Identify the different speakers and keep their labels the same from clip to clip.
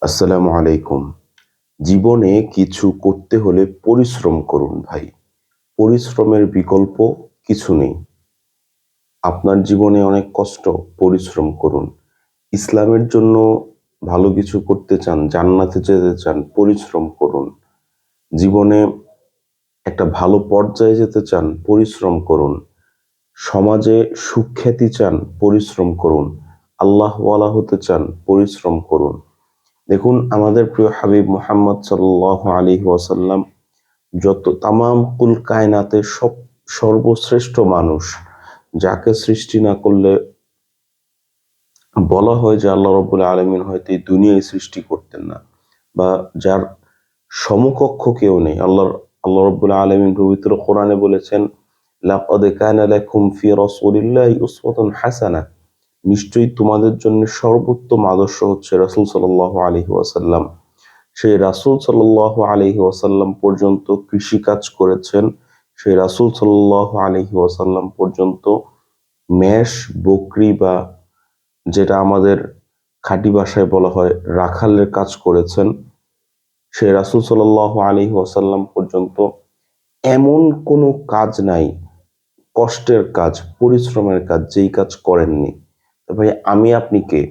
Speaker 1: আসসালামু আলাইকুম। জীবনে কিছু করতে হলে পরিশ্রম করুন ভাই। পরিশ্রমের বিকল্প কিছু নেই। আপনার জীবনে অনেক কষ্ট, পরিশ্রম করুন। ইসলামের জন্য ভালো কিছু করতে চান, জান্নাতে যেতে চান, পরিশ্রম করুন। জীবনে একটা ভালো পর্যায়ে যেতে চান, পরিশ্রম করুন। সমাজে সুখ্যাতি চান, পরিশ্রম করুন। আল্লাহওয়ালা হতে চান, পরিশ্রম করুন। দেখুন আমাদের প্রিয় হাবিব মুহাম্মদ সাল্লাল্লাহু আলাইহি ওয়াসাল্লাম যত তামাম কুল কায়নাতের সর্বশ্রেষ্ঠ মানুষ, যাকে সৃষ্টি না করলে বলা হয় যে আল্লাহ রাব্বুল আলামিন হয়তো এই দুনিয়ায় সৃষ্টি করতেন না, বা যার সমকক্ষ কেউ নেই। আল্লাহ রাব্বুল আলামিন পবিত্র কোরআনে বলেছেন, লাকাদ কানা লাকুম ফি রাসূলিল্লাহি উসওয়াতুন হাসানাহ। নিশ্চয়ই তোমাদের জন্য সর্বোত্তম আদর্শ হচ্ছে রাসূল সাল্লাল্লাহু আলাইহি ওয়াসাল্লাম। সেই রাসূল সাল্লাল্লাহু আলাইহি ওয়াসাল্লাম পর্যন্ত কৃষিকাজ করেছেন। সেই রাসূল সাল্লাল্লাহু আলাইহি ওয়াসাল্লাম পর্যন্ত মেষ, বকরি বা যেটা আমাদের খাঁটি ভাষায় বলা হয় রাখালের কাজ করেছেন। সেই রাসূল সাল্লাল্লাহু আলাইহি ওয়াসাল্লাম পর্যন্ত এমন কোনো কাজ নাই, কষ্টের কাজ, পরিশ্রমের কাজ, যেই কাজ করেননি। তো ভাই আমি আপনি কে?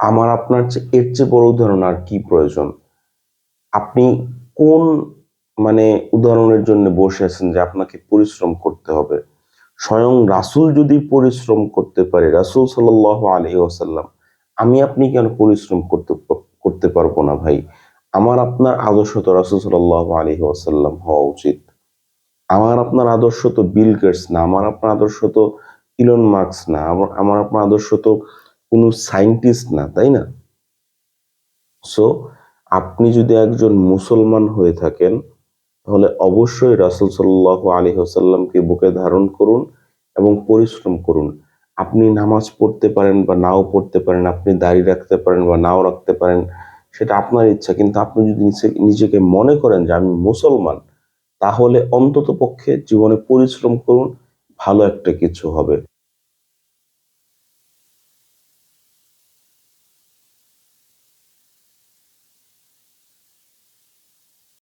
Speaker 1: আমার আপনার এর চেয়ে বড় উদাহরণ আর কি প্রয়োজন? আপনি কোন মানে উদাহরণের জন্য বসে আছেন যে আপনাকে পরিশ্রম করতে হবে? স্বয়ং রাসূল যদি পরিশ্রম করতে পারে, রাসূল সাল্লাল্লাহু আলাইহি ওয়াসাল্লাম, আমি আপনি কেন পরিশ্রম করতে পারবো না ভাই? আমার আপনার আদর্শ তো রাসূল সাল্লাল্লাহু আলাইহি ওয়াসাল্লাম হওয়া উচিত। আমার আপনার আদর্শ তো বিল গেটস না, আমার আপনার আদর্শ তো ইলন মাস্ক না, আমার আপনার আদর্শ তো কোনো সায়েন্টিস্ট না, তাই না? সো আপনি যদি একজন মুসলমান হয়ে থাকেন, তাহলে অবশ্যই রাসূল সাল্লাল্লাহু আলাইহি ওয়াসাল্লামকে বুকে ধারণ করুন এবং পরিশ্রম করুন। আপনি নামাজ পড়তে পারেন বা নাও পড়তে পারেন, আপনি দাড়ি রাখতে পারেন বা নাও রাখতে পারেন, সেটা আপনার ইচ্ছা। কিন্তু আপনি যদি নিজেকে মনে করেন যে আমি মুসলমান, তাহলে অন্ততপক্ষে জীবনে পরিশ্রম করুন, ভালো একটা কিছু হবে।